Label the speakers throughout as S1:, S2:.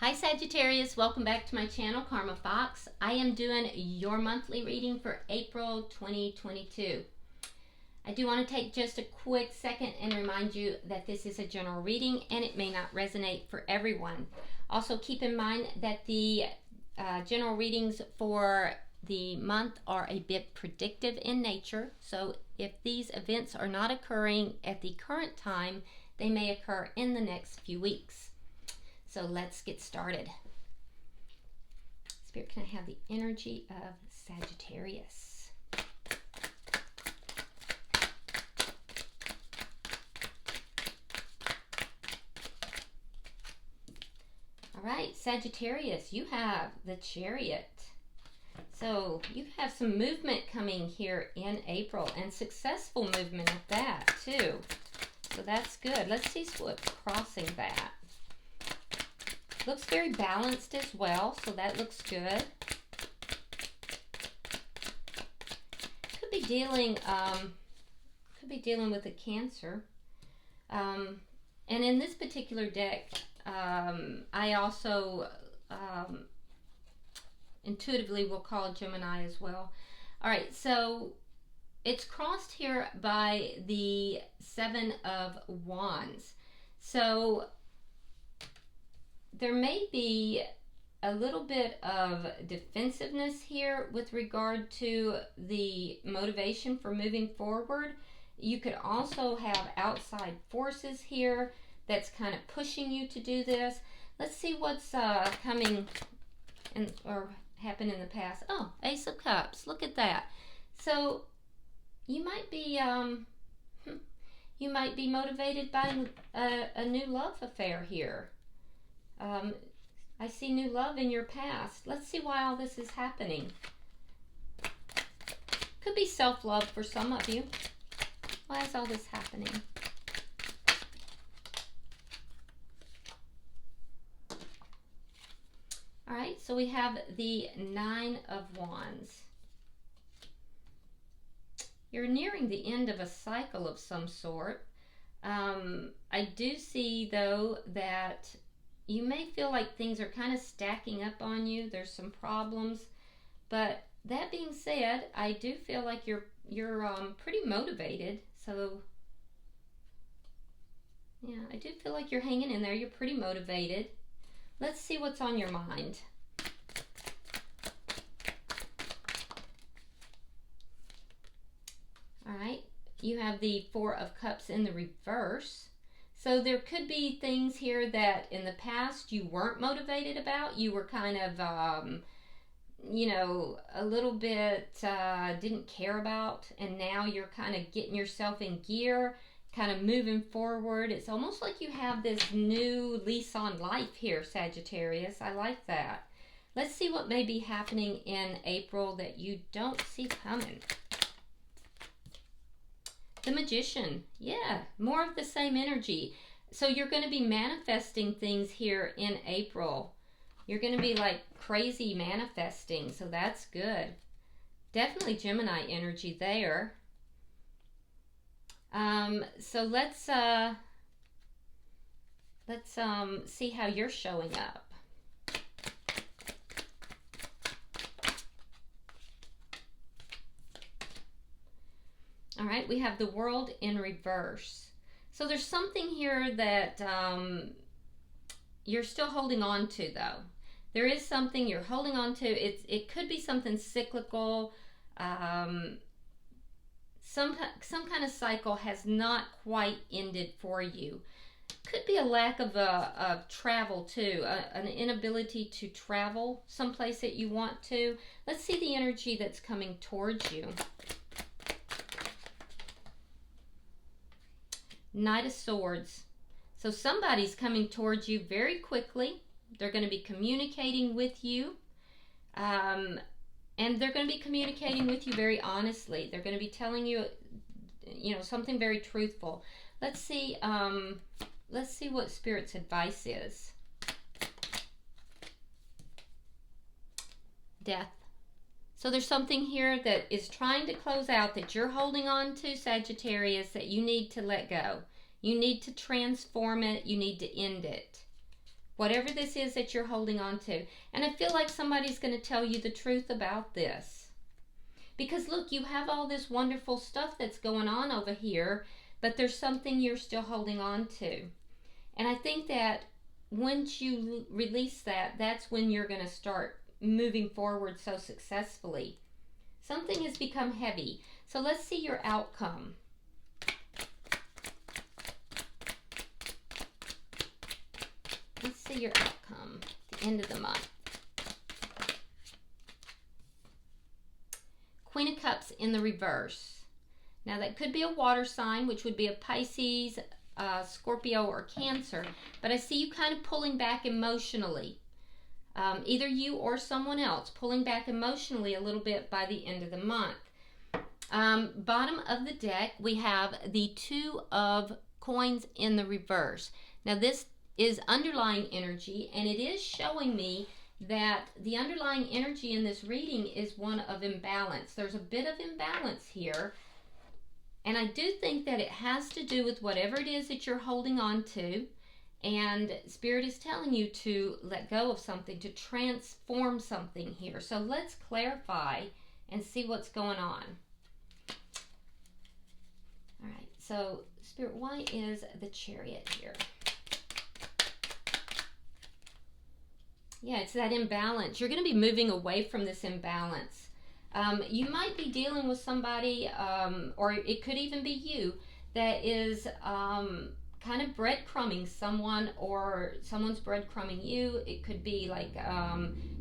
S1: Hi Sagittarius, welcome back to my channel, Karma Fox. I am doing your monthly reading for April 2022. I do want to take just a quick second and remind you that this is a general reading and it may not resonate for everyone. Also keep in mind that the general readings for the month are a bit predictive in nature. So if these events are not occurring at the current time, they may occur in the next few weeks. So let's get started. Spirit, can I have the energy of Sagittarius? All right, Sagittarius, you have the Chariot. So you have some movement coming here in April, and successful movement at that too. So that's good. Let's see what's crossing that. Looks very balanced as well, so that looks good. Could be dealing with a Cancer. And in this particular deck, I also intuitively will call Gemini as well. All right, so it's crossed here by the Seven of Wands. So there may be a little bit of defensiveness here with regard to the motivation for moving forward. You could also have outside forces here that's kind of pushing you to do this. Let's see what's coming or happened in the past. Oh, Ace of Cups. Look at that. So you might be motivated by a new love affair here. I see new love in your past. Let's see why all this is happening. Could be self-love for some of you. Why is all this happening? All right, so we have the Nine of Wands. You're nearing the end of a cycle of some sort. I do see, though, that you may feel like things are kind of stacking up on you. There's some problems. But that being said, I do feel like you're pretty motivated. So, yeah, I do feel like you're hanging in there. You're pretty motivated. Let's see what's on your mind. All right, you have the Four of Cups in the reverse. So there could be things here that in the past you weren't motivated about. You were kind of, you know, a little bit didn't care about. And now you're kind of getting yourself in gear, kind of moving forward. It's almost like you have this new lease on life here, Sagittarius. I like that. Let's see what may be happening in April that you don't see coming. The Magician. Yeah, more of the same energy. So you're going to be manifesting things here in April. You're going to be like crazy manifesting, so that's good. Definitely Gemini energy there. So let's see how you're showing up. All right, we have the World in reverse. So there's something here that you're still holding on to, though. There is something you're holding on to. It could be something cyclical. Some kind of cycle has not quite ended for you. Could be a lack of travel, too. An inability to travel someplace that you want to. Let's see the energy that's coming towards you. Knight of Swords. So somebody's coming towards you very quickly. They're going to be communicating with you. And they're going to be communicating with you very honestly. They're going to be telling you, you know, something very truthful. Let's see what Spirit's advice is. Death. So there's something here that is trying to close out that you're holding on to, Sagittarius, that you need to let go. You need to transform it. You need to end it. whatever this is that you're holding on to. And I feel like somebody's going to tell you the truth about this. Because look, you have all this wonderful stuff that's going on over here, but there's something you're still holding on to. And I think that once you release that, that's when you're going to start moving forward so successfully. Something has become heavy. So let's see your outcome. Let's see your outcome at the end of the month. Queen of Cups in the reverse. Now that could be a water sign, which would be a Pisces, Scorpio, or Cancer. But I see you kind of pulling back emotionally. Either you or someone else pulling back emotionally a little bit by the end of the month. Bottom of the deck, we have the Two of Coins in the reverse. Now this is underlying energy, and it is showing me that the underlying energy in this reading is one of imbalance. There's a bit of imbalance here, and I do think that it has to do with whatever it is that you're holding on to, and Spirit is telling you to let go of something, to transform something here. So let's clarify and see what's going on. All right, so Spirit, why is the Chariot here? Yeah, it's that imbalance. You're going to be moving away from this imbalance. You might be dealing with somebody, or it could even be you, that is kind of breadcrumbing someone, or someone's breadcrumbing you. It could be like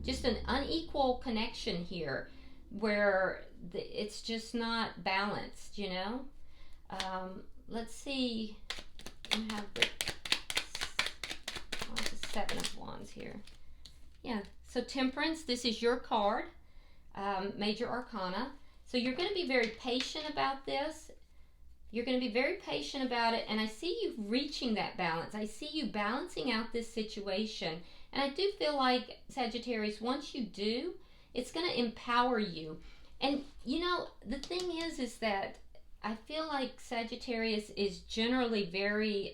S1: just an unequal connection here where it's just not balanced, you know? Let's see. You have the Seven of Wands here. Yeah, so Temperance, this is your card, Major Arcana. So you're going to be very patient about this. You're going to be very patient about it, and I see you reaching that balance. I see you balancing out this situation. And I do feel like, Sagittarius, once you do, it's going to empower you. And, you know, the thing is that I feel like Sagittarius is generally very,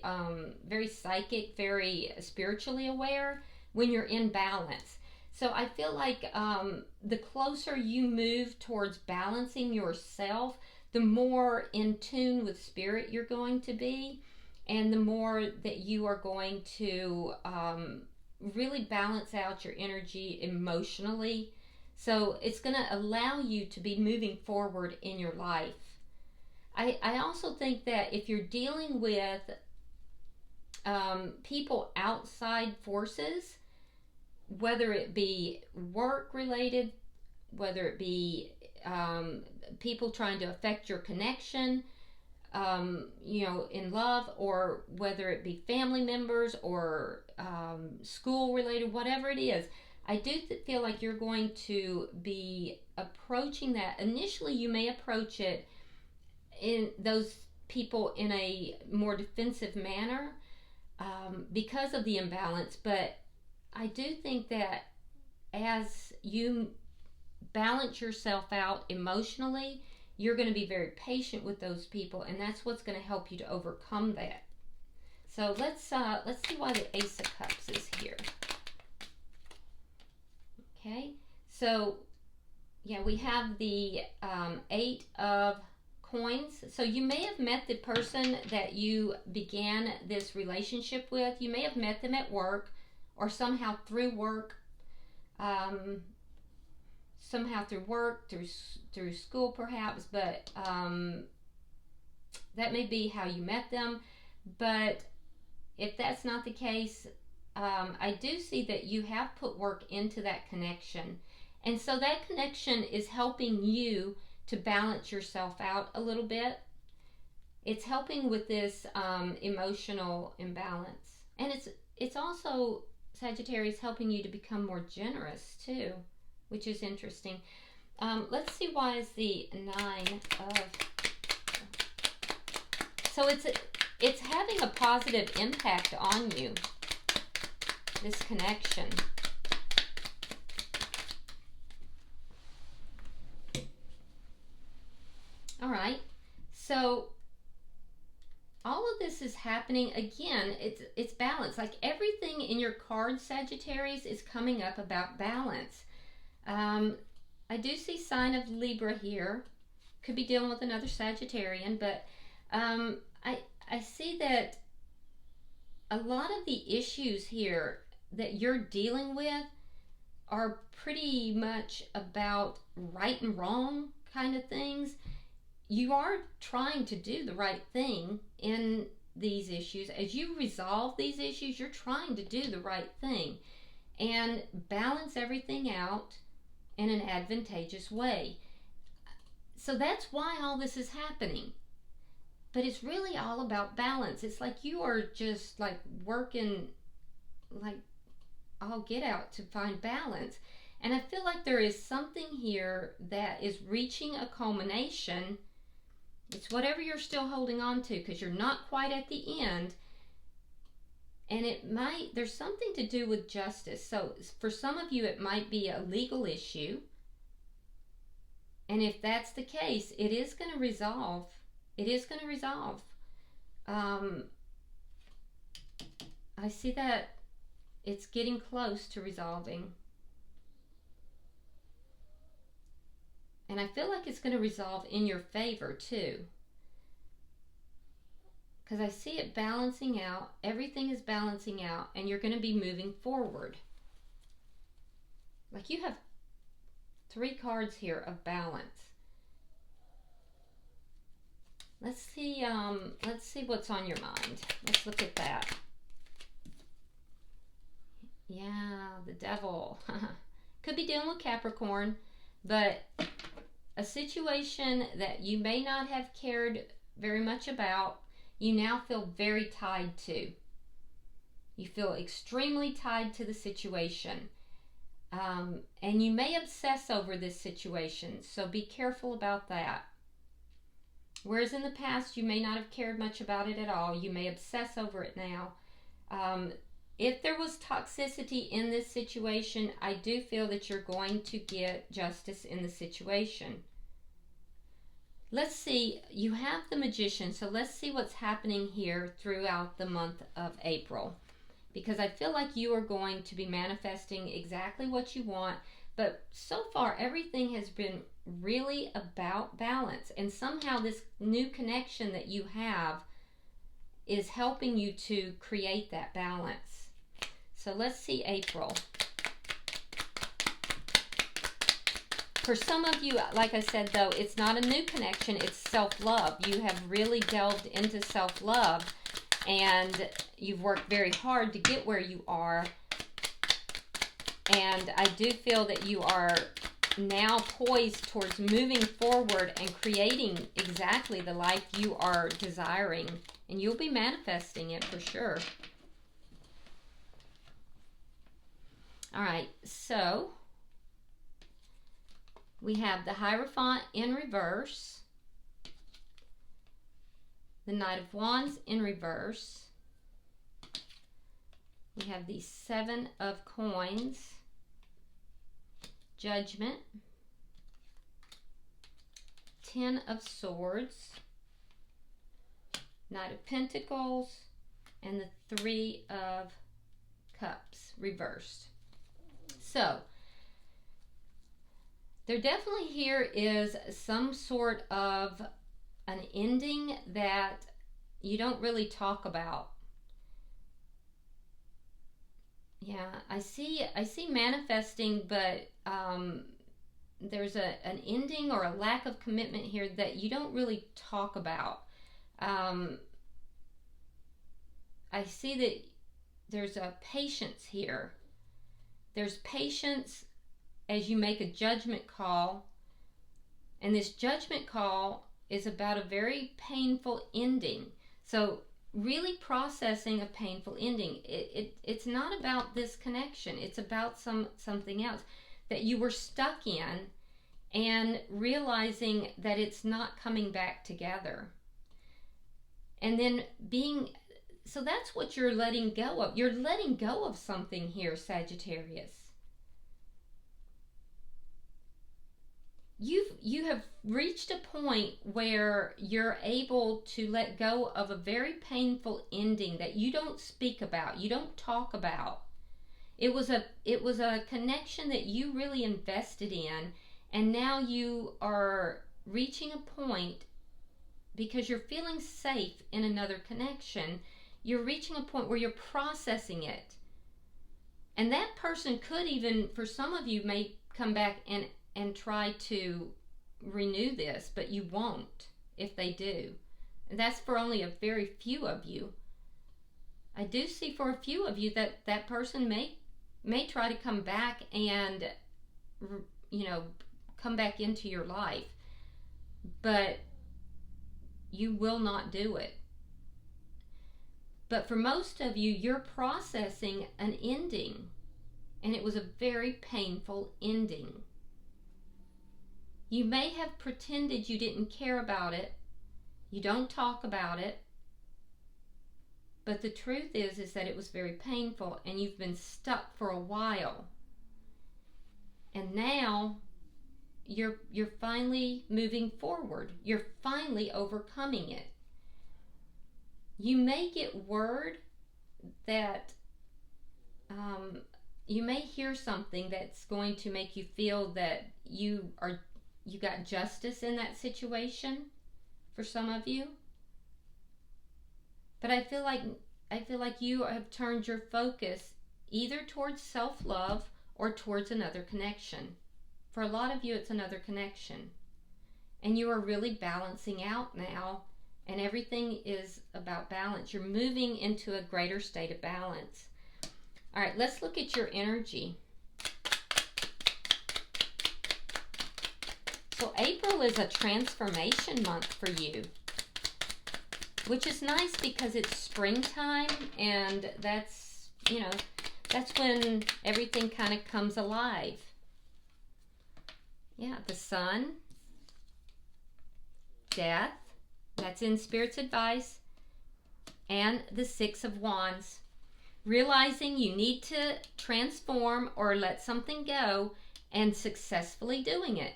S1: very psychic, very spiritually aware when you're in balance. So I feel like the closer you move towards balancing yourself, the more in tune with Spirit you're going to be, and the more that you are going to really balance out your energy emotionally. So it's going to allow you to be moving forward in your life. I also think that if you're dealing with people outside forces, whether it be work related, whether it be people trying to affect your connection, you know, in love, or whether it be family members or school related, whatever it is, I do feel like you're going to be approaching that. Initially, you may approach it in those people in a more defensive manner because of the imbalance, but I do think that as you balance yourself out emotionally, you're going to be very patient with those people, and that's what's going to help you to overcome that. So let's see why the Ace of Cups is here. Okay, so yeah, we have the Eight of Coins. So you may have met the person that you began this relationship with. You may have met them at work, or somehow through work, through school perhaps, but that may be how you met them. But if that's not the case, I do see that you have put work into that connection. And so that connection is helping you to balance yourself out a little bit. It's helping with this emotional imbalance. And it's also, Sagittarius, helping you to become more generous too, which is interesting. Let's see why is the Nine of... So it's having a positive impact on you, this connection. All right, so all of this is happening again. It's balance. Like everything in your card, Sagittarius, is coming up about balance. I do see sign of Libra here. Could be dealing with another Sagittarian, but I see that a lot of the issues here that you're dealing with are pretty much about right and wrong kind of things. You are trying to do the right thing in these issues. As you resolve these issues, you're trying to do the right thing and balance everything out in an advantageous way. So that's why all this is happening. But it's really all about balance. It's like you are just like working like all get out to find balance. And I feel like there is something here that is reaching a culmination. It's whatever you're still holding on to, because you're not quite at the end. And there's something to do with justice. So for some of you, it might be a legal issue. And if that's the case, it is going to resolve. It is going to resolve. I see that it's getting close to resolving. And I feel like it's going to resolve in your favor too. Because I see it balancing out. Everything is balancing out. And you're going to be moving forward. Like you have 3 cards here of balance. Let's see what's on your mind. Let's look at that. Yeah, the devil. Could be dealing with Capricorn, but a situation that you may not have cared very much about, you now feel very tied to. You feel extremely tied to the situation. And you may obsess over this situation, so be careful about that. Whereas in the past, you may not have cared much about it at all. You may obsess over it now. If there was toxicity in this situation, I do feel that you're going to get justice in the situation. Let's see, you have the Magician, so let's see what's happening here throughout the month of April. Because I feel like you are going to be manifesting exactly what you want. But so far, everything has been really about balance. And somehow this new connection that you have is helping you to create that balance. So let's see April. For some of you, like I said, though, it's not a new connection. It's self-love. You have really delved into self-love. And you've worked very hard to get where you are. And I do feel that you are now poised towards moving forward and creating exactly the life you are desiring. And you'll be manifesting it for sure. All right, so we have the Hierophant in reverse, the Knight of Wands in reverse. We have the 7 of Coins, Judgment, 10 of Swords, Knight of Pentacles, and the 3 of Cups reversed. So, there definitely here is some sort of an ending that you don't really talk about. Yeah, I see manifesting, but there's an ending or a lack of commitment here that you don't really talk about. I see that there's a patience here. There's patience as you make a judgment call, and this judgment call is about a very painful ending. So really processing a painful ending. It's not about this connection. It's about something else that you were stuck in, and realizing that it's not coming back together. And then so that's what you're letting go of. You're letting go of something here, Sagittarius. you have reached a point where you're able to let go of a very painful ending that you don't speak about, you don't talk about. It was a connection that you really invested in, and now you are reaching a point, because you're feeling safe in another connection, you're reaching a point where you're processing it. And that person could even, for some of you, may come back and try to renew this, but you won't if they do. And that's for only a very few of you. I do see for a few of you that that person may try to come back and, you know, come back into your life, but you will not do it. But for most of you, you're processing an ending, and it was a very painful ending. You may have pretended you didn't care about it, you don't talk about it, but the truth is that it was very painful, and you've been stuck for a while. And now you're finally moving forward. You're finally overcoming it. You may get word that you may hear something that's going to make you feel that you got justice in that situation for some of you. But I feel like you have turned your focus either towards self-love or towards another connection. For a lot of you, it's another connection. And you are really balancing out now, and everything is about balance. You're moving into a greater state of balance. All right, let's look at your energy. So April is a transformation month for you, which is nice because it's springtime, and that's, you know, that's when everything kind of comes alive. Yeah, the sun, death, that's in Spirit's advice, and the Six of Wands. Realizing you need to transform or let something go, and successfully doing it.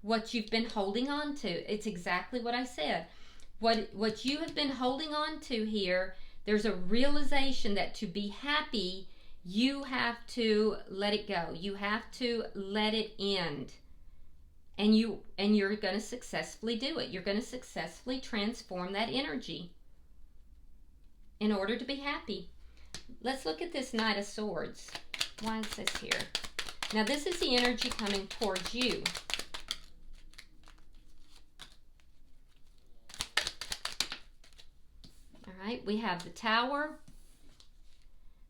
S1: What you've been holding on to, it's exactly what I said. What you have been holding on to here, there's a realization that to be happy, you have to let it go. You have to let it end. And you're going to successfully do it. You're going to successfully transform that energy in order to be happy. Let's look at this Knight of Swords. Why is this here? Now this is the energy coming towards you. All right, we have the Tower.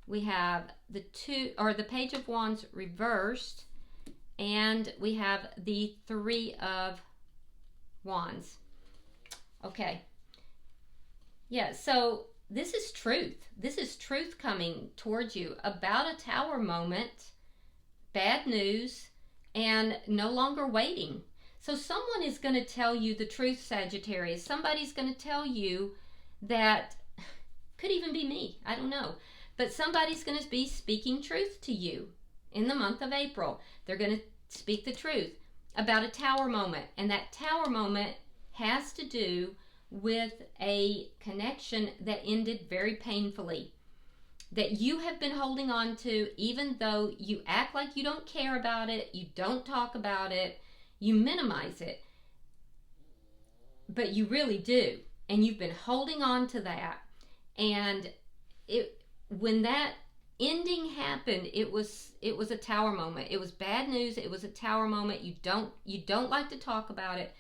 S1: We have the Page of Wands reversed. And we have the Three of Wands. Okay. Yeah, so this is truth. This is truth coming towards you about a Tower moment, bad news, and no longer waiting. So someone is going to tell you the truth, Sagittarius. Somebody's going to tell you that, could even be me, I don't know. But somebody's going to be speaking truth to you in the month of April. They're going to speak the truth about a Tower moment. And that Tower moment has to do with a connection that ended very painfully, that you have been holding on to, even though you act like you don't care about it, you don't talk about it, you minimize it, but you really do. And you've been holding on to that. And when that ending happened, it was a Tower moment. It was bad news. It was a Tower moment. You don't like to talk about it.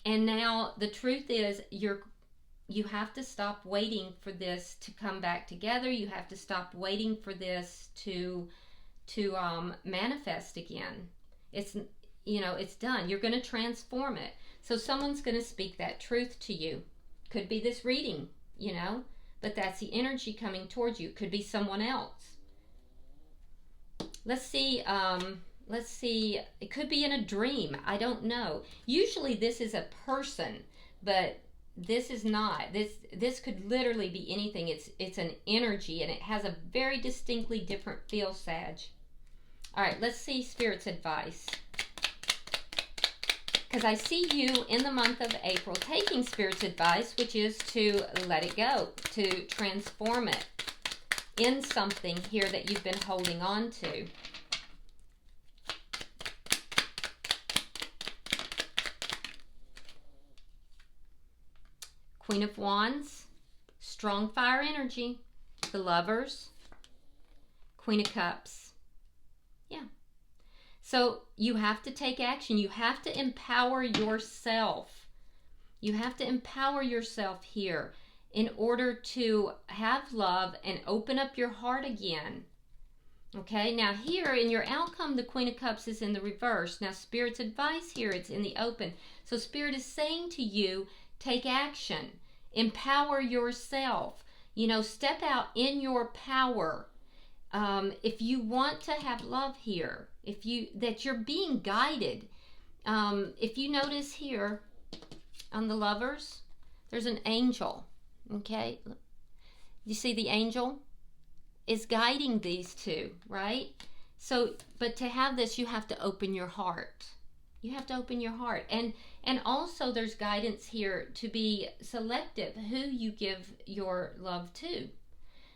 S1: And now the truth is, you have to stop waiting for this to come back together. You have to stop waiting for this to manifest again. It's done. You're going to transform it. So someone's going to speak that truth to you. Could be this reading, but that's the energy coming towards you. Could be someone else. Let's see. It could be in a dream. I don't know. Usually this is a person, but this is not. This could literally be anything. It's an energy, and it has a very distinctly different feel, Sag. All right, let's see Spirit's advice. because I see you in the month of April taking Spirit's advice, which is to let it go, to transform it in something here that you've been holding on to. Queen of Wands, strong fire energy, the Lovers, Queen of Cups. Yeah. So you have to take action. You have to empower yourself. You have to empower yourself here in order to have love and open up your heart again. Okay, now here in your outcome, the Queen of Cups is in the reverse. Now Spirit's advice here, it's in the open. So Spirit is saying to you, take action, empower yourself, you know, step out in your power. If you want to have love here, that you're being guided. If you notice here on the Lovers, there's an angel. Okay, you see the angel is guiding these two, right? So, but to have this, you have to open your heart. You have to open your heart. And also there's guidance here to be selective who you give your love to.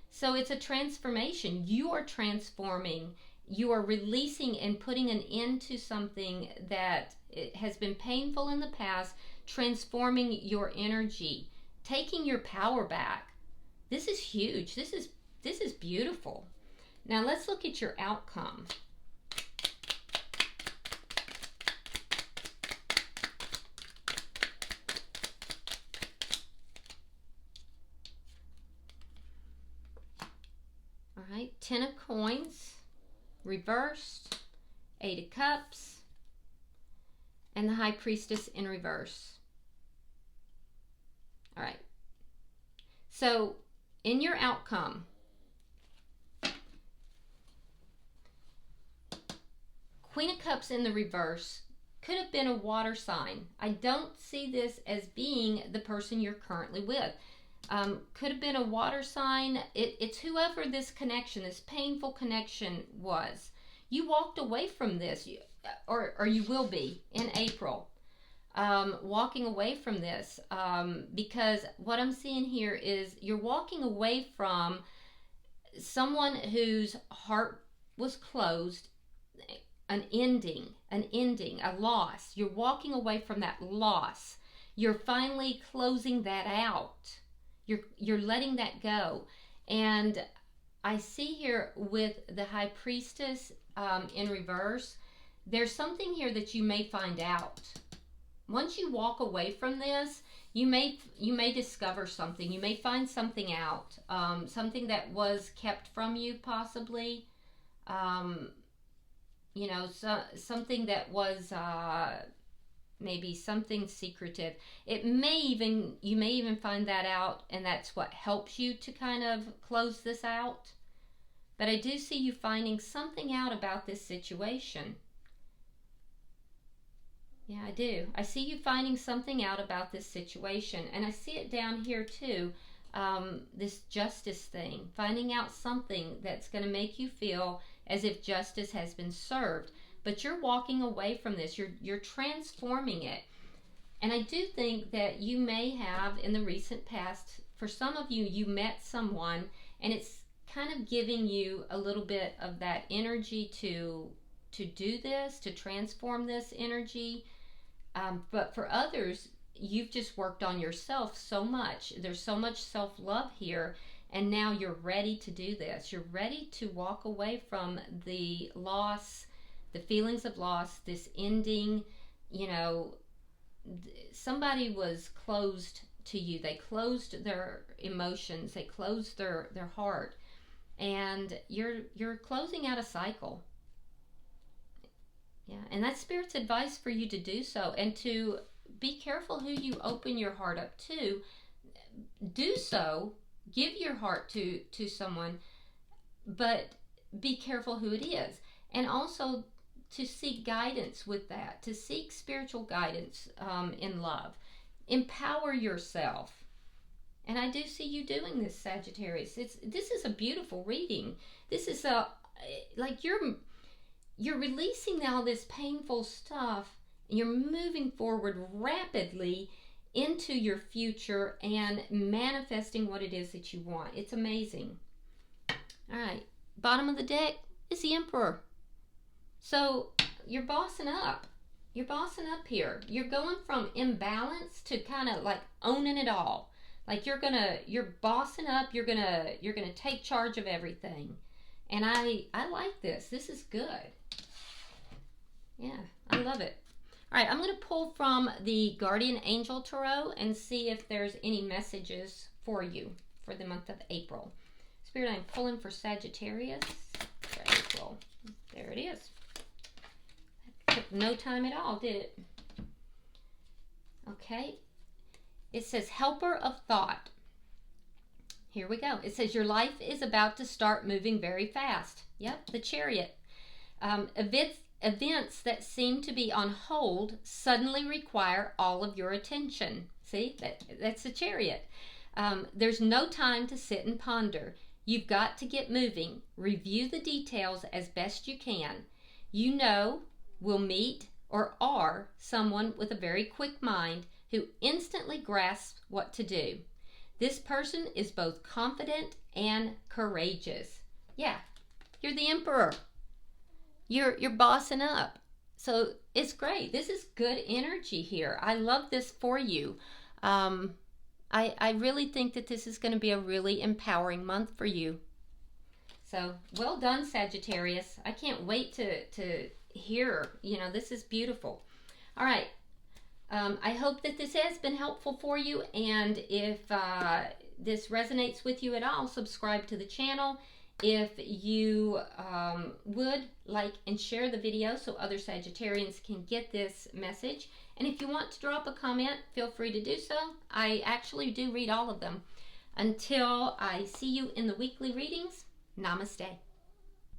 S1: So it's a transformation. You are transforming. You are releasing and putting an end to something that has been painful in the past, transforming your energy, taking your power back. This is huge. This is beautiful. Now let's look at your outcome. All right, 10 of Coins, reversed, 8 of Cups, and the High Priestess in reverse. All right. So in your outcome, Queen of Cups in the reverse could have been a water sign. I don't see this as being the person you're currently with. Could have been a water sign. It's whoever this connection, this painful connection was. You walked away from this, or you will be in April. Walking away from this, because what I'm seeing here is you're walking away from someone whose heart was closed, an ending, a loss. You're walking away from that loss. You're finally closing that out. You're letting that go. And I see here with the High Priestess in reverse, there's something here that you may find out. Once you walk away from this, you may discover something. You may find something out, something that was kept from you, possibly. You know, something that was maybe something secretive. You may even find that out, and that's what helps you to kind of close this out. But I do see you finding something out about this situation. Yeah, I do. I see you finding something out about this situation. And I see it down here too, this justice thing. Finding out something that's going to make you feel as if justice has been served. But you're walking away from this. You're transforming it. And I do think that you may have, in the recent past, for some of you, you met someone, and it's kind of giving you a little bit of that energy to do this, to transform this energy. But for others, you've just worked on yourself so much. There's so much self-love here, and now you're ready to do this. You're ready to walk away from the loss, the feelings of loss, this ending. You know, somebody was closed to you. They closed their emotions. They closed their heart, and you're closing out a cycle. Yeah, and that's Spirit's advice for you to do so, and to be careful who you open your heart up to. Do so, give your heart to someone, but be careful who it is. And also to seek guidance with that, to seek spiritual guidance in love. Empower yourself. And I do see you doing this, Sagittarius. This is a beautiful reading. This is like you're releasing all this painful stuff, You're moving forward rapidly into your future and manifesting what it is that you want. It's amazing. All right, bottom of the deck is the Emperor. So you're bossing up. You're bossing up here. You're going from imbalance to kind of like owning it all. Like you're bossing up. You're gonna take charge of everything. And I like this. This is good. Yeah, I love it. All right, I'm going to pull from the Guardian Angel Tarot and see if there's any messages for you for the month of April. Spirit, I'm pulling for Sagittarius for April. There it is. That took no time at all, did it? Okay. It says Helper of Thought. Here we go. It says your life is about to start moving very fast. Yep, the Chariot. Events that seem to be on hold suddenly require all of your attention. See, that's the Chariot. There's no time to sit and ponder. You've got to get moving. Review the details as best you can. You know, will meet or are someone with a very quick mind who instantly grasps what to do. This person is both confident and courageous. Yeah, you're the Emperor. You're bossing up. So it's great. This is good energy here. I love this for you. I really think that this is going to be a really empowering month for you. So well done, Sagittarius. I can't wait to hear. You know, this is beautiful. All right. I hope that this has been helpful for you. And if this resonates with you at all, subscribe to the channel. If you would like and share the video so other Sagittarians can get this message. And if you want to drop a comment, feel free to do so. I actually do read all of them. Until I see you in the weekly readings, namaste.